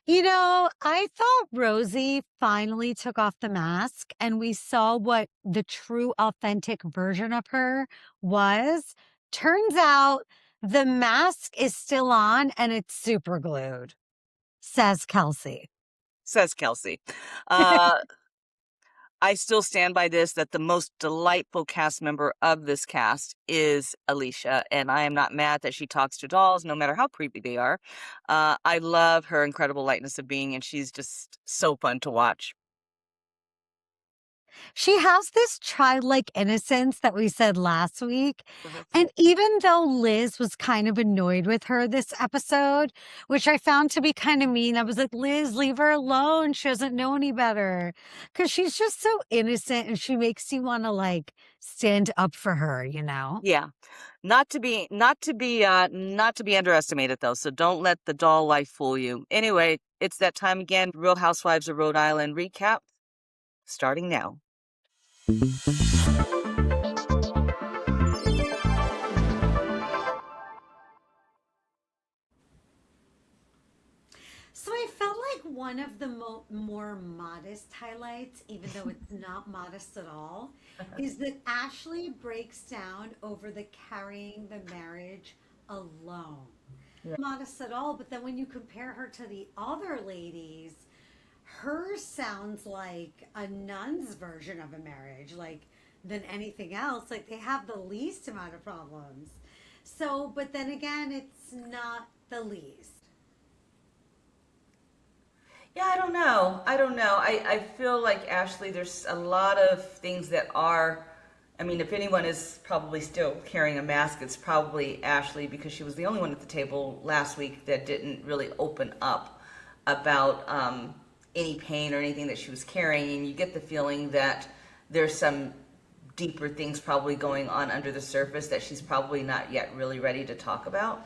I thought Rosie finally took off the mask and we saw what the true, authentic version of her was. Turns out the mask is still on and it's super glued, says Kelsey. Says Kelsey. Uh, I still stand by this that the most delightful cast member of this cast is Alicia, and I am not mad that she talks to dolls, no matter how creepy they are. I love her incredible lightness of being, and she's just so fun to watch. She has this childlike innocence that we said last week. Mhm. And even though Liz was kind of annoyed with her this episode, which I found to be kind of mean, I was like, Liz, leave her alone. She doesn't know any better. Because she's just so innocent and she makes you want to like stand up for her? Yeah, not to be underestimated though. So don't let the doll life fool you. Anyway, it's that time again. Real Housewives of Rhode Island recap starting now. So I felt like one of the more modest highlights, even though it's not modest at all, is that Ashley breaks down over the carrying the marriage alone. Yeah. Modest at all, but then when you compare her to the other ladies, hers sounds like a nun's version of a marriage, like than anything else. Like they have the least amount of problems. So, but then again, it's not the least. Yeah, I don't know. I don't know. I feel like Ashley, there's a lot of things that are, I mean, if anyone is probably still carrying a mask, it's probably Ashley because she was the only one at the table last week that didn't really open up about any pain or anything that she was carrying. And you get the feeling that there's some deeper things probably going on under the surface that she's probably not yet really ready to talk about.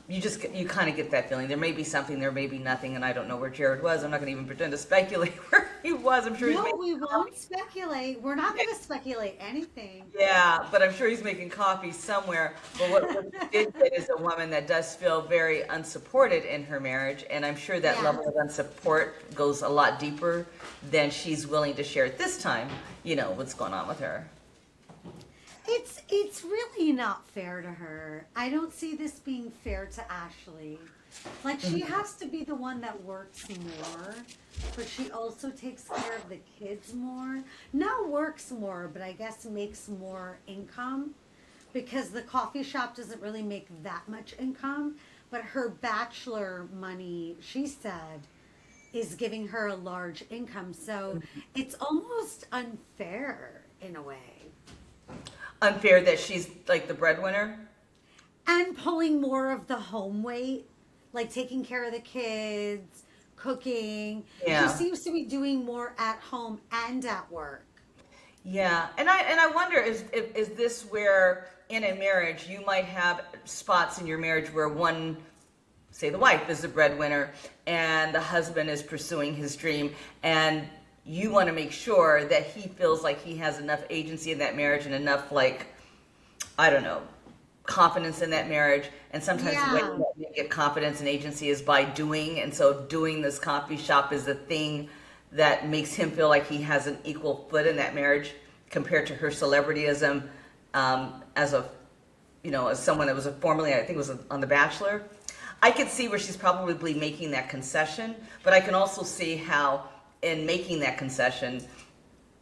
You kind of get that feeling. There may be something, there may be nothing, and I don't know where Jared was. I'm not going to even pretend to speculate where he was. I'm sure he's No, making we coffee. won't speculate. We're not going to speculate anything. Yeah, but I'm sure he's making coffee somewhere. But what we did get is a woman that does feel very unsupported in her marriage, and I'm sure that Yeah. level of unsupport goes a lot deeper than she's willing to share at this time. What's going on with her. It's really not fair to her. I don't see this being fair to Ashley. Like she has to be the one that works more, but she also takes care of the kids more. Not works more, but I guess makes more income because the coffee shop doesn't really make that much income, but her bachelor money, she said, is giving her a large income. So it's almost unfair in a way. Unfair that she's like the breadwinner. And pulling more of the home weight, like taking care of the kids, cooking. She Yeah. seems to be doing more at home and at work. Yeah, and I wonder is this where in a marriage you might have spots in your marriage where one, say the wife is the breadwinner and the husband is pursuing his dream, and you want to make sure that he feels like he has enough agency in that marriage and enough, like, I don't know, confidence in that marriage. And sometimes the way Yeah. you get confidence and agency is by doing, and so doing this coffee shop is the thing that makes him feel like he has an equal foot in that marriage compared to her celebrityism, as a, as someone that was formerly, I think, was on The Bachelor. I could see where she's probably making that concession, but I can also see how in making that concession,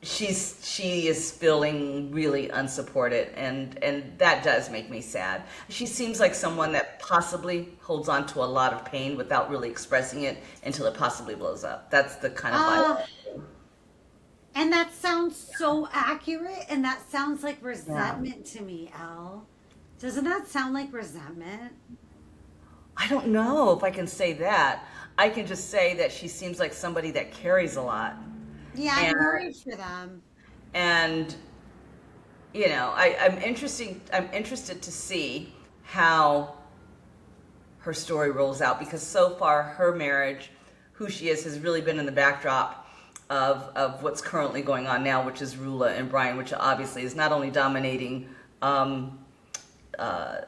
she is feeling really unsupported, and that does make me sad. She seems like someone that possibly holds on to a lot of pain without really expressing it until it possibly blows up. That's the kind of Uh, vibe. and that sounds so accurate, and that sounds like Yeah. resentment to me, Elle. Doesn't that sound like resentment? I don't know if I can say that. I can just say that she seems like somebody that carries a lot. Yeah, I'm And worried for them. and I'm interested to see how her story rolls out, because so far her marriage, who she is, has really been in the backdrop of what's currently going on now, which is Rula and Brian, which obviously is not only dominating um, uh,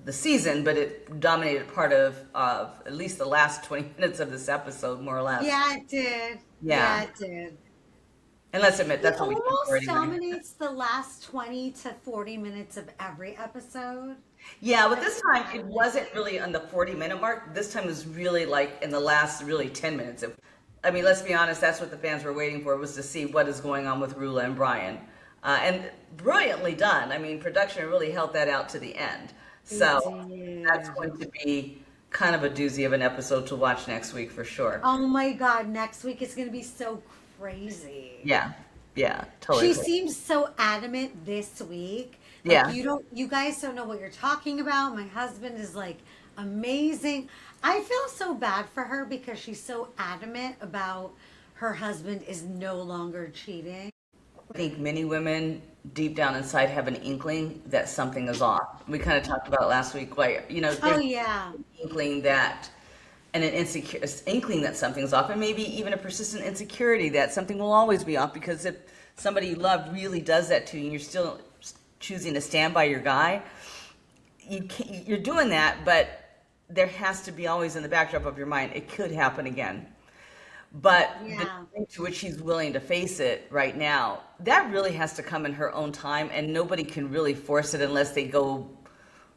the season, but it dominated part of at least the last 20 minutes of this episode, more or less. Yeah, it did. Yeah. Yeah, it did. And let's admit, It that's what we think almost already. dominates the last 20 to 40 minutes of every episode. Yeah, but this time it wasn't really on the 40-minute mark. This time it was really like in the last really 10 minutes. I mean, let's be honest, that's what the fans were waiting for, was to see what is going on with Rula and Brian. And brilliantly done. I mean, production really held that out to the end. So that's going to be kind of a doozy of an episode to watch next week for sure. Oh my God, next week is going to be so crazy. Yeah, totally. She seems so adamant this week. Like, Yeah. You guys don't know what you're talking about. My husband is like amazing. I feel so bad for her because she's so adamant about her husband is no longer cheating. I think many women deep down inside have an inkling that something is off. We kind of talked about it last week, like, there's an inkling that, and an inkling that something's off, and maybe even a persistent insecurity that something will always be off, because if somebody you love really does that to you and you're still choosing to stand by your guy, you're doing that, but there has to be always in the backdrop of your mind, it could happen again. But the degree to which she's willing to face it right now, that really has to come in her own time, and nobody can really force it unless they go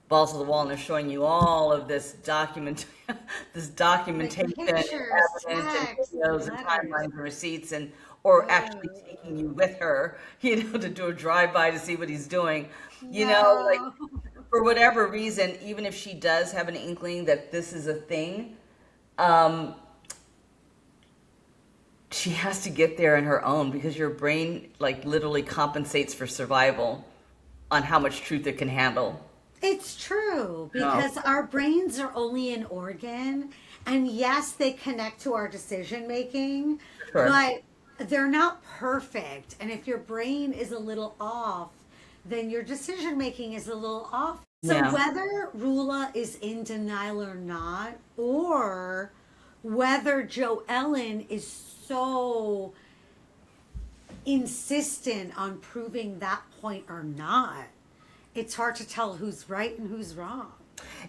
balls to the wall and they're showing you all of this documentation, Pictures, and text, videos and timelines and receipts, or actually taking you with her, to do a drive-by to see what he's doing. Like, for whatever reason, even if she does have an inkling that this is a thing, she has to get there on her own, because your brain like literally compensates for survival on how much truth it can handle. It's true, because our brains are only an organ, and yes, they connect to our decision making, but they're not perfect. And if your brain is a little off, then your decision making is a little off. So whether Rula is in denial or not, or whether Joe Ellen is so insistent on proving that point or not, it's hard to tell who's right and who's wrong.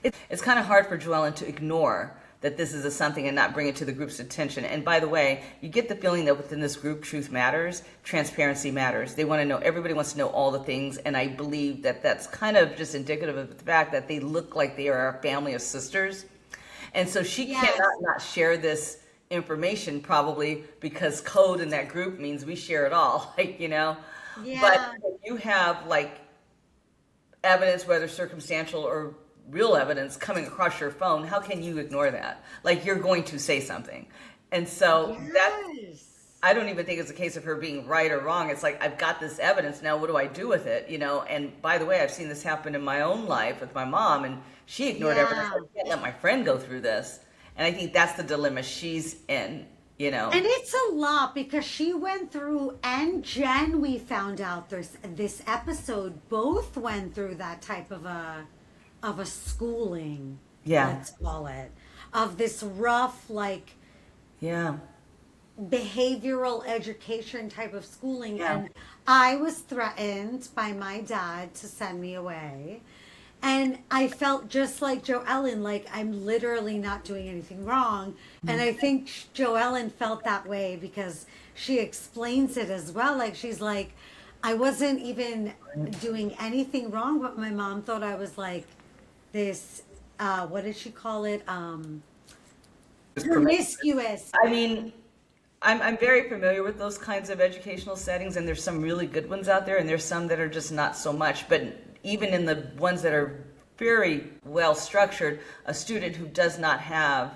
It's kind of hard for Joellen to ignore that this is something and not bring it to the group's attention. And by the way, you get the feeling that within this group, truth matters, transparency matters. They want to know, everybody wants to know all the things, and I believe that that's kind of just indicative of the fact that they look like they are a family of sisters. And so she cannot not share this information, probably because code in that group means we share it all, But if you have like evidence, whether circumstantial or real evidence, coming across your phone, how can you ignore that? Like, you're going to say something. And so I don't even think it's a case of her being right or wrong. It's like, I've got this evidence, now what do I do with it? And by the way, I've seen this happen in my own life with my mom, and she ignored evidence. I can't let my friend go through this. And I think that's the dilemma she's in, And it's a lot, because she went through, and Jen, we found out this episode, both went through that type of a schooling, let's call it, of this rough, like, behavioral education type of schooling. And I was threatened by my dad to send me away. And I felt just like Joe Ellen, like I'm literally not doing anything wrong. And I think Joe Ellen felt that way because she explains it as well. Like, she's like, I wasn't even doing anything wrong, but my mom thought I was like this, what did she call it? Promiscuous. I mean, I'm very familiar with those kinds of educational settings, and there's some really good ones out there, and there's some that are just not so much. But even in the ones that are very well structured, a student who does not have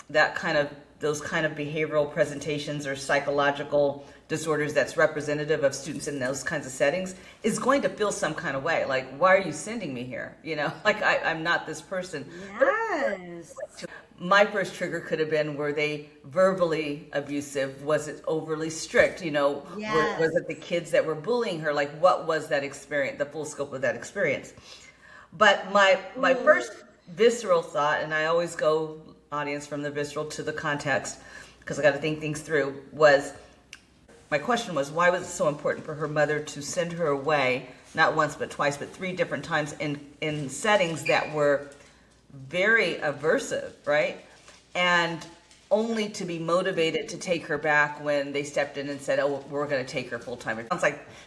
those kind of behavioral presentations or psychological disorders that's representative of students in those kinds of settings is going to feel some kind of way. Like, why are you sending me here? Like, I'm not this person. Yes. My first trigger could have been, were they verbally abusive? Was it overly strict? Was it the kids that were bullying her? Like, what was that experience, the full scope of that experience? But my first visceral thought, and I always go, audience, from the visceral to the context, because I got to think things through, my question was, why was it so important for her mother to send her away not once, but twice, but 3 different times in settings that were very aversive, right? And only to be motivated to take her back when they stepped in and said, oh, we're going to take her full time. It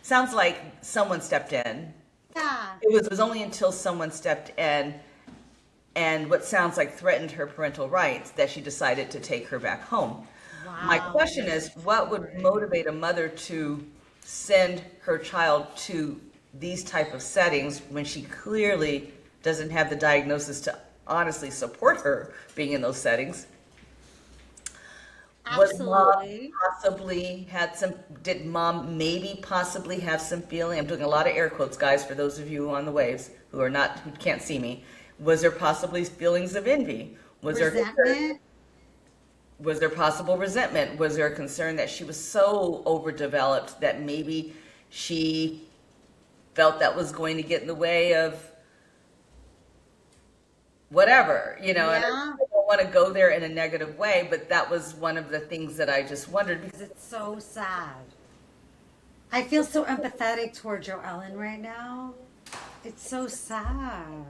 sounds like someone stepped in. Yeah. It was only until someone stepped in and what sounds like threatened her parental rights that she decided to take her back home. Wow. My question is, what would motivate a mother to send her child to these type of settings when she clearly doesn't have the diagnosis to honestly support her being in those settings? Absolutely. Did mom maybe possibly have some feeling? I'm doing a lot of air quotes, guys, for those of you on the waves who can't see me. Was there possibly feelings of envy? Resentment? Was there possible resentment? Was there a concern that she was so overdeveloped that maybe she felt that was going to get in the way of whatever, And I don't want to go there in a negative way, but that was one of the things that I just wondered. Because it's so sad. I feel so empathetic toward Joe Ellen right now. It's so sad.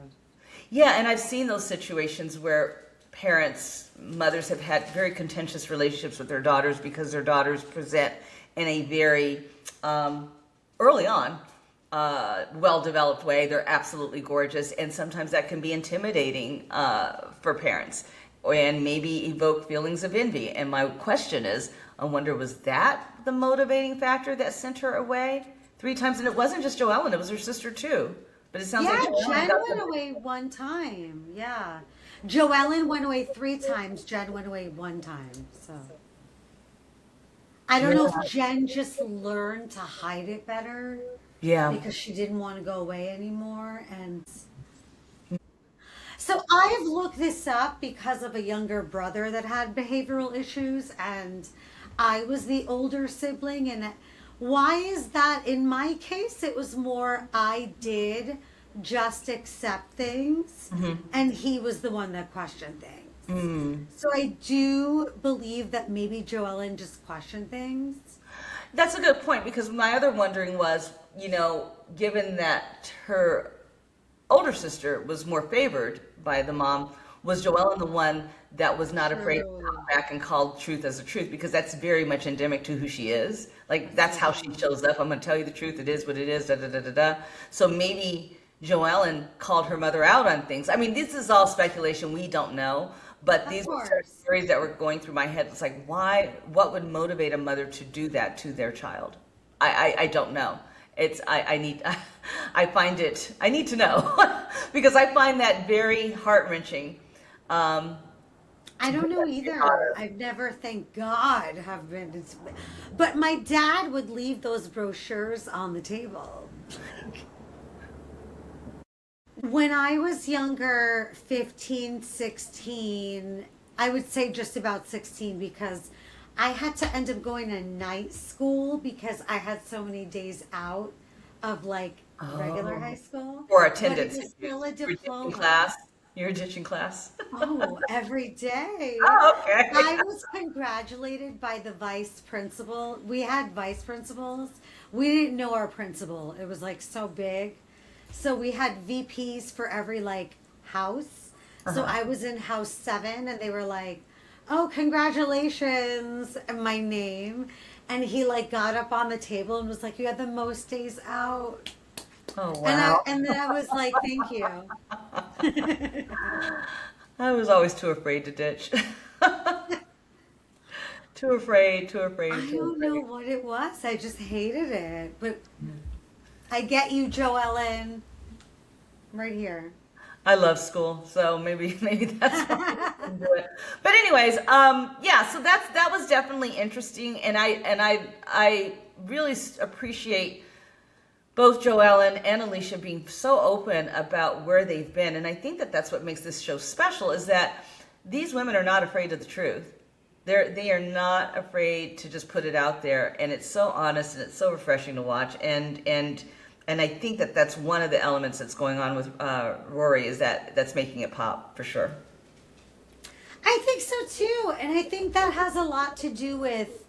Yeah, and I've seen those situations where mothers have had very contentious relationships with their daughters because their daughters present in a very early on well-developed way. They're absolutely gorgeous, and sometimes that can be intimidating for parents and maybe evoke feelings of envy. And my question is, I wonder, was that the motivating factor that sent her away 3 times? And it wasn't just Joellen, it was her sister too. But it sounds like Jen went away 1 time. Yeah. Joellen went away 3 times. Jen went away 1 time. So I don't know if Jen just learned to hide it better. Yeah. Because she didn't want to go away anymore. And so I've looked this up because of a younger brother that had behavioral issues, and I was the older sibling. And why is that? In my case, it was more I did just accept things, and he was the one that questioned things. So I do believe that maybe Joellen just questioned things. That's a good point, because my other wondering was, given that her older sister was more favored by the mom, was Joellen the one that was not afraid to come back and call truth as a truth? Because that's very much endemic to who she is. Like, that's how she shows up. I'm going to tell you the truth. It is what it is. Da da da da da. So maybe Joellen called her mother out on things. I mean, this is all speculation. We don't know. But these were stories that were going through my head. It's like, what would motivate a mother to do that to their child? I don't know. I need to know because I find that very heart-wrenching. I don't know either. I've never, thank God, have been. But my dad would leave those brochures on the table. When I was younger, 15, 16, I would say just about 16, because I had to end up going to night school because I had so many days out of regular high school. Or attendance. But it was still a diploma. Class. You're ditching class? Oh, every day. Oh, okay. I was congratulated by the vice principal. We had vice principals. We didn't know our principal. It was so big. So we had VPs for every house. So I was in house 7, and they were like, oh, congratulations, and my name. And he got up on the table and was like, you had the most days out. Oh, wow. And then I was like, thank you. I was always too afraid to ditch. Too afraid. I don't know what it was. I just hated it. But I get you, Joellen. Right here. I love school, so maybe that's why I can do it. But anyways, yeah, so that was definitely interesting, and I really appreciate both Joellen and Alicia being so open about where they've been, and I think that's what makes this show special, is that these women are not afraid of the truth. They are not afraid to just put it out there, and it's so honest and it's so refreshing to watch, and I think that's one of the elements that's going on with RHORI, is that's making it pop for sure. I think so too, and I think that has a lot to do with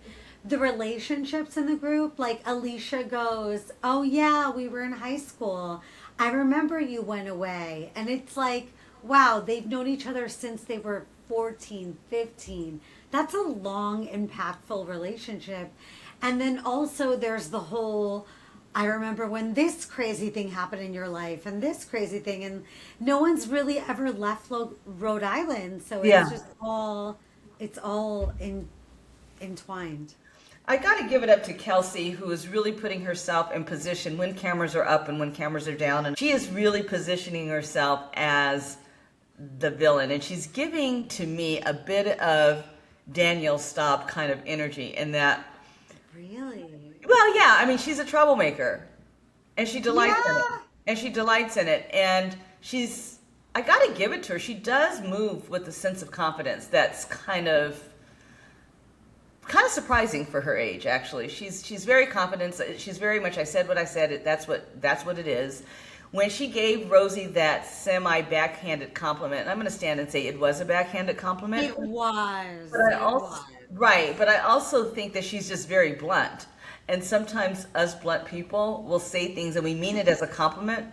the relationships in the group. Like Alicia goes, "Oh yeah, we were in high school. I remember you went away." And it's like, wow, they've known each other since they were 14, 15. That's a long, impactful relationship. And then also there's the whole, I remember when this crazy thing happened in your life and this crazy thing. And no one's really ever left Rhode Island. So Yeah. it's just it's all entwined. I got to give it up to Kelsey, who is really putting herself in position when cameras are up and when cameras are down. And she is really positioning herself as the villain. And she's giving to me a bit of Daniel Staub kind of energy in that. Really? Well, yeah, I mean, she's a troublemaker. And she delights in it. Yeah. And she delights in it. And I got to give it to her. She does move with a sense of confidence that's kind of surprising for her age, actually. She's very confident. She's very much, I said what I said. That's what it is. When she gave Rosie that semi-backhanded compliment, and I'm going to stand and say it was a backhanded compliment. It was. But right, but I also think that she's just very blunt. And sometimes us blunt people will say things and we mean it as a compliment,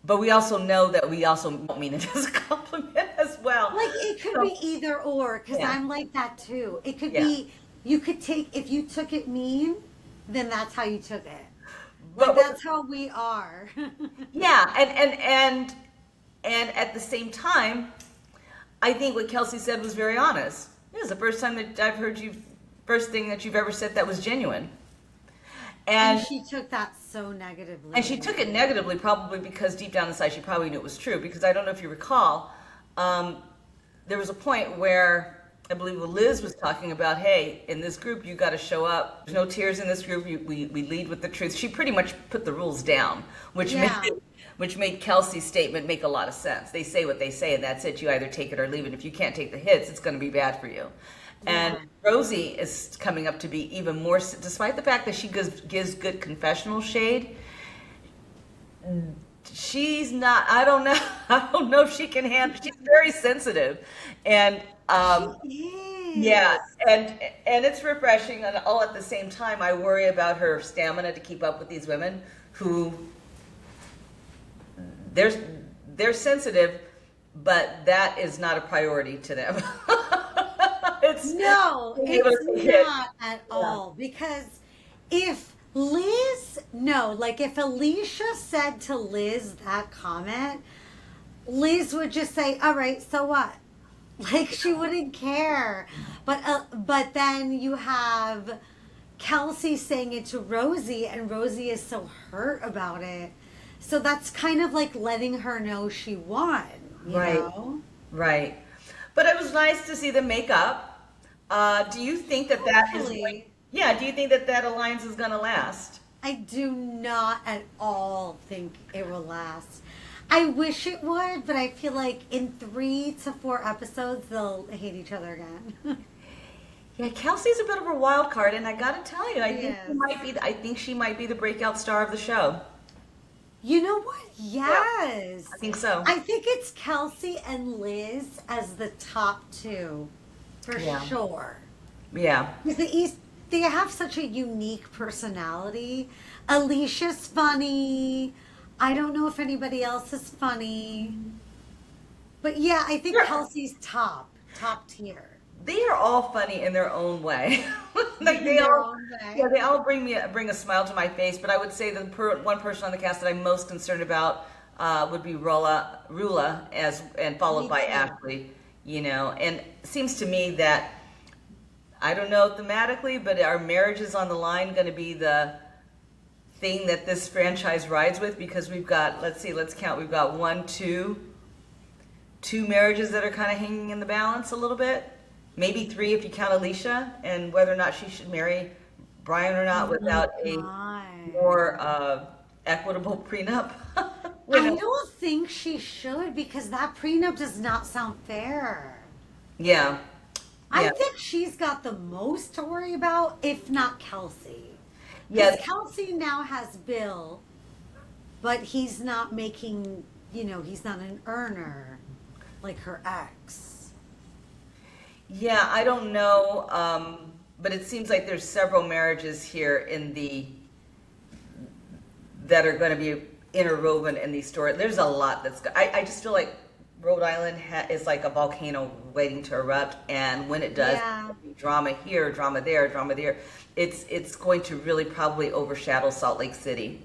but we also know that we also don't mean it as a compliment as well. Like it could be either or, because Yeah. I'm like that too. It could Yeah. be, you could take, if you took it mean, then that's how you took it. But- Like that's how we are. Yeah, and at the same time, I think what Kelsey said was very honest. It was the first time that I've heard first thing that you've ever said that was genuine. And she took that so negatively. And she took it negatively, probably because deep down inside she probably knew it was true. Because I don't know if you recall, there was a point where I believe Liz was talking about, hey, in this group you got to show up. There's no tears in this group. We lead with the truth. She pretty much put the rules down, which made Kelsey's statement make a lot of sense. They say what they say, and that's it. You either take it or leave it. If you can't take the hits, it's going to be bad for you. And Rosie is coming up to be even more, despite the fact that she gives good confessional shade. She's not. I don't know. I don't know if she can handle. She's very sensitive, and She is. yeah, and it's refreshing. And all at the same time, I worry about her stamina to keep up with these women who they're sensitive, but that is not a priority to them. It's No, being able to it's hit. not at all. Because if if Alicia said to Liz that comment, Liz would just say, "All right, so what?" Like she wouldn't care. But then you have Kelsey saying it to Rosie, and Rosie is so hurt about it. So that's kind of like letting her know she won. You know? Right. But it was nice to see them make up. Do you think that Hopefully. do you think that alliance is going to last? I do not at all think it will last. I wish it would, but I feel like in 3 to 4 episodes they'll hate each other again. Yeah, Kelsey's a bit of a wild card, and I got to tell you, I think Yes. I think she might be the breakout star of the show. You know what? Yes. I think so. I think it's Kelsey and Liz as the top 2 for sure. Yeah. Because they have such a unique personality. Alicia's funny. I don't know if anybody else is funny. But yeah, I think Kelsey's top tier. They are all funny in their own way. Like they all bring a smile to my face. But I would say the one person on the cast that I'm most concerned about would be Rula, and followed by Ashley. You know, and it seems to me that I don't know thematically, but our marriage is on the line going to be the thing that this franchise rides with, because we've got, let's count, we've got two marriages that are kind of hanging in the balance a little bit, maybe 3 if you count Alicia, and whether or not she should marry Brian or not without a more equitable prenup. I don't think she should, because that prenup does not sound fair. Yeah. I think she's got the most to worry about, if not Kelsey. Yeah. Because Kelsey now has Bill, but he's not making, he's not an earner like her ex. Yeah, I don't know. but it seems like there's several marriages here that are going to be interwoven in these stories. There's a lot I just feel like Rhode Island is like a volcano waiting to erupt, and when it does, Yeah. drama here, drama there, drama there. It's going to really probably overshadow Salt Lake City.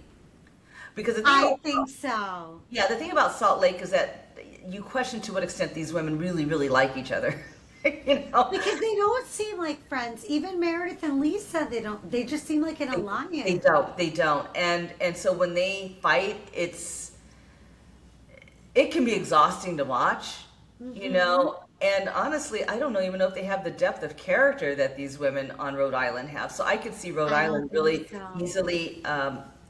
Because I think so. yeah, the thing about Salt Lake is that you question to what extent these women really, really like each other. You know? Because they don't seem like friends. Even Meredith and Lisa, they don't. They just seem like an alliance. They don't. And so when they fight, it can be exhausting to watch, you know. And honestly, I don't even know if they have the depth of character that these women on Rhode Island have. So I could see Rhode I don't Island think really so. easily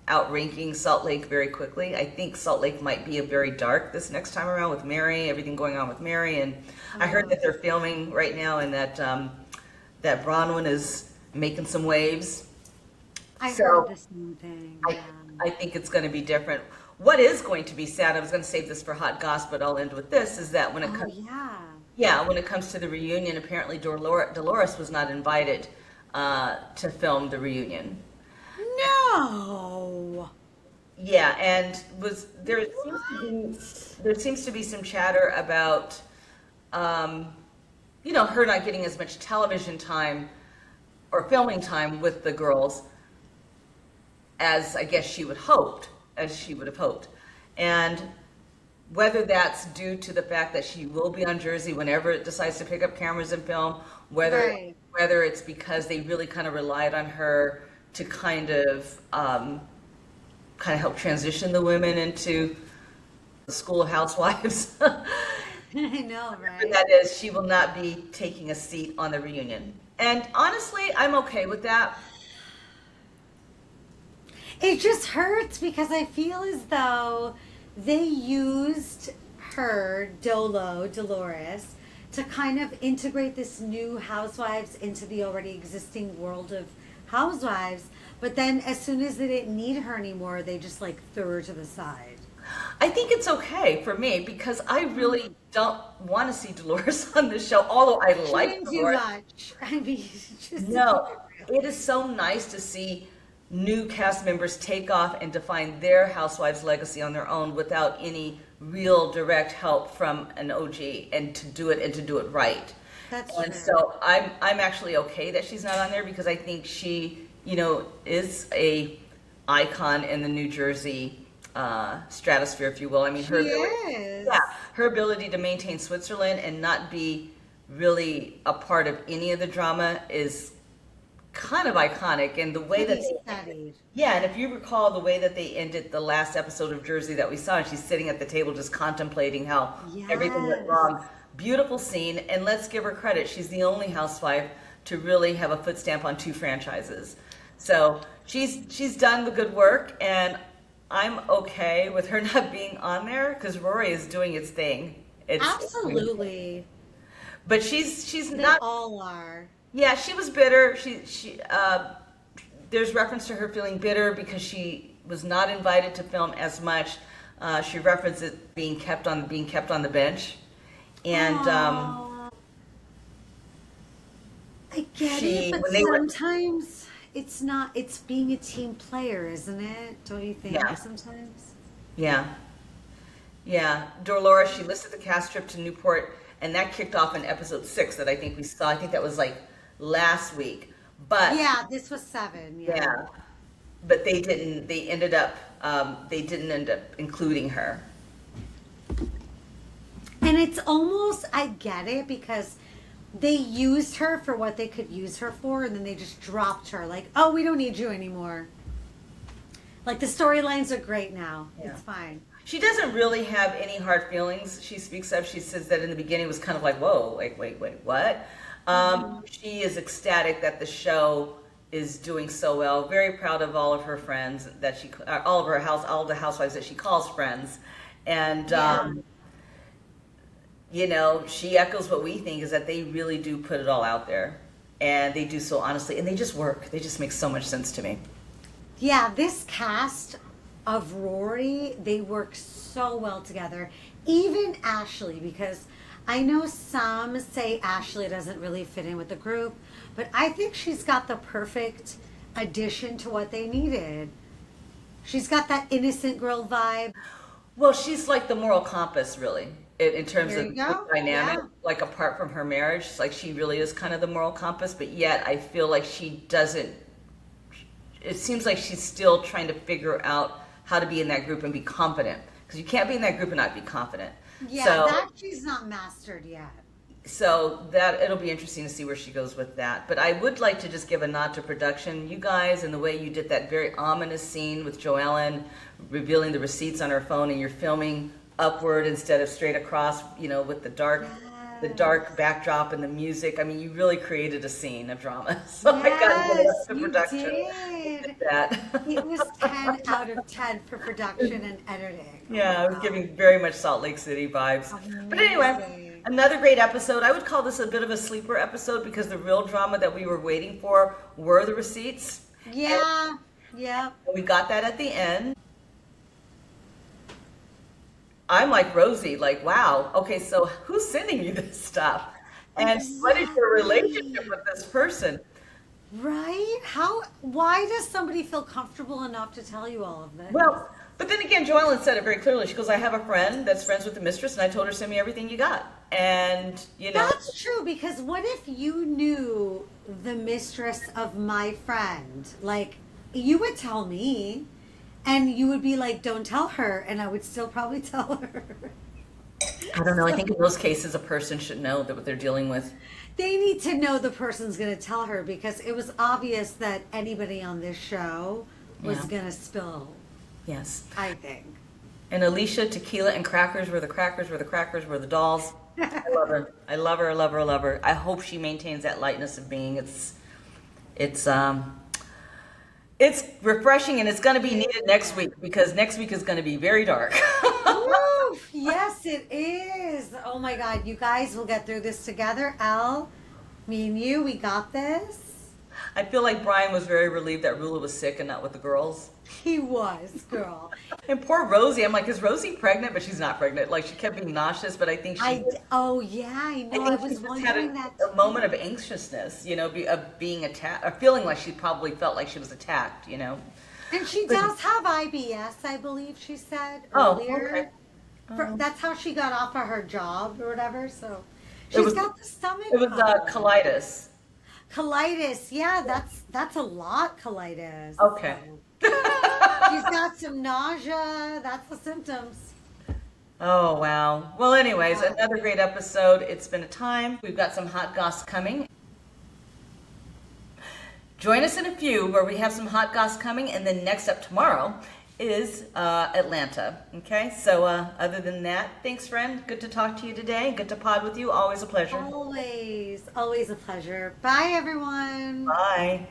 outranking Salt Lake very quickly. I think Salt Lake might be a very dark this next time around with Mary, everything going on with Mary. And I heard that they're filming right now, and that that Bronwyn is making some waves. I So, heard the same thing. Yeah. I think it's going to be different. What is going to be sad, I was going to save this for hot gossip, but I'll end with this, is that when it comes, when it comes to the reunion, apparently Dolores was not invited to film the reunion. No. Yeah, and there seems to be some chatter about, her not getting as much television time or filming time with the girls as I guess she would have hoped. And whether that's due to the fact that she will be on Jersey whenever it decides to pick up cameras and film, whether it's because they really kind of relied on her to kind of help transition the women into the school of housewives. I know, right? That is, she will not be taking a seat on the reunion. And honestly, I'm okay with that. It just hurts because I feel as though they used her, Dolores, to kind of integrate this new housewives into the already existing world of housewives. But then as soon as they didn't need her anymore, they just like threw her to the side. I think it's okay for me because I really don't want to see Dolores on the show, although I like Dolores. Too much. I mean, just no, it is so nice to see new cast members take off and define their housewives legacy on their own without any real direct help from an OG, and to do it right. That's and true. So I'm actually okay that she's not on there because I think she, is a icon in the New Jersey stratosphere, if you will. I mean, her ability to maintain Switzerland and not be really a part of any of the drama is kind of iconic. And the way that and if you recall the way that they ended the last episode of Jersey that we saw, and she's sitting at the table just contemplating how everything went wrong. Beautiful scene, and let's give her credit. She's the only housewife to really have a foot stamp on 2 franchises. So she's done the good work, and I'm okay with her not being on there because RHORI is doing its thing. Absolutely. But she's they not. All are. Yeah, she was bitter. She there's reference to her feeling bitter because she was not invited to film as much. She referenced it being kept on the bench, and I get it, but sometimes it's not. It's being a team player, isn't it? Don't you think? Yeah. Sometimes. Yeah. Dolores, she listed the cast trip to Newport, and that kicked off in episode 6 that I think we saw. I think that was like last week. But yeah, this was 7. Yeah. But they didn't. They ended up. They didn't end up including her. And it's almost, I get it, because they used her for what they could use her for, and then they just dropped her. Like, oh, we don't need you anymore. Like, the storylines are great now. Yeah. It's fine. She doesn't really have any hard feelings. She speaks of, she says that in the beginning it was kind of like, whoa, like, wait, what? She is ecstatic that the show is doing so well. Very proud of all of her friends that all the housewives that she calls friends. And, she echoes what we think is that they really do put it all out there, and they do so honestly, and they just work. They just make so much sense to me. Yeah, this cast of RHORI, they work so well together. Even Ashley, because I know some say Ashley doesn't really fit in with the group, but I think she's got the perfect addition to what they needed. She's got that innocent girl vibe. Well, she's like the moral compass, really, in terms There of you go. the dynamic. Yeah. Like apart from her marriage, like she really is kind of the moral compass. But yet, I feel like she doesn't. It seems like she's still trying to figure out how to be in that group and be confident. Because you can't be in that group and not be confident. Yeah, So, that she's not mastered yet. so that it'll be interesting to see where she goes with that. But I would like to just give a nod to production, you guys, and the way you did that very ominous scene with Joellen revealing the receipts on her phone, and you're filming upward instead of straight across, you know, with the dark backdrop and the music. I mean, you really created a scene of drama. So I got to give it up to You production. did. That. It was 10 out of 10 for production and editing. Yeah, I was giving very much Salt Lake City vibes. But anyway, Amazing. another great episode. I would call this a bit of a sleeper episode because the real drama that we were waiting for were the receipts. Yeah, yeah. And we got that at the end. I'm like Rosie, like, wow, okay, so who's sending you this stuff? And what is your relationship with this person? Right? Why does somebody feel comfortable enough to tell you all of this? Well, but then again, Joellen said it very clearly. She goes, I have a friend that's friends with the mistress, and I told her, send me everything you got. And, you know. That's true, because what if you knew the mistress of my friend? Like, you would tell me, and you would be like, don't tell her, and I would still probably tell her. I don't know. I think in those cases, a person should know that what they're dealing with. They need to know the person's going to tell her, because it was obvious that anybody on this show was Yeah. going to spill, Yes. I think. And Alicia, tequila, and crackers were the dolls. I love her. I love her. I love her. I love her. I hope she maintains that lightness of being. It's refreshing, and it's going to be needed next week because next week is going to be very dark. Woo! Yes, it is. Oh my God, you guys will get through this together. Elle, me and you, we got this. I feel like Brian was very relieved that Rula was sick and not with the girls. He was, girl. And poor Rosie, I'm like, is Rosie pregnant? But she's not pregnant. Like, she kept being nauseous, but I think Oh yeah, I know. I think she was just had wondering that. a moment of anxiousness, you know, of being attacked, or feeling like she probably felt like she was attacked, you know. And she does have IBS, I believe she said Oh, earlier. okay. That's how she got off of her job or whatever. So It she's was- got the stomach. It was problem. colitis. Colitis. Yeah, that's a lot. Colitis. Okay. She's got some nausea. That's the symptoms. Oh, wow. Well, anyways, another great episode. It's been a time. We've got some hot goss coming. Join us in a few where we have some hot goss coming, and then next up tomorrow is Atlanta. Okay, so other than that, thanks, friend. Good to talk to you today. Good to pod with you. Always a pleasure. Always a pleasure. Bye, everyone. Bye.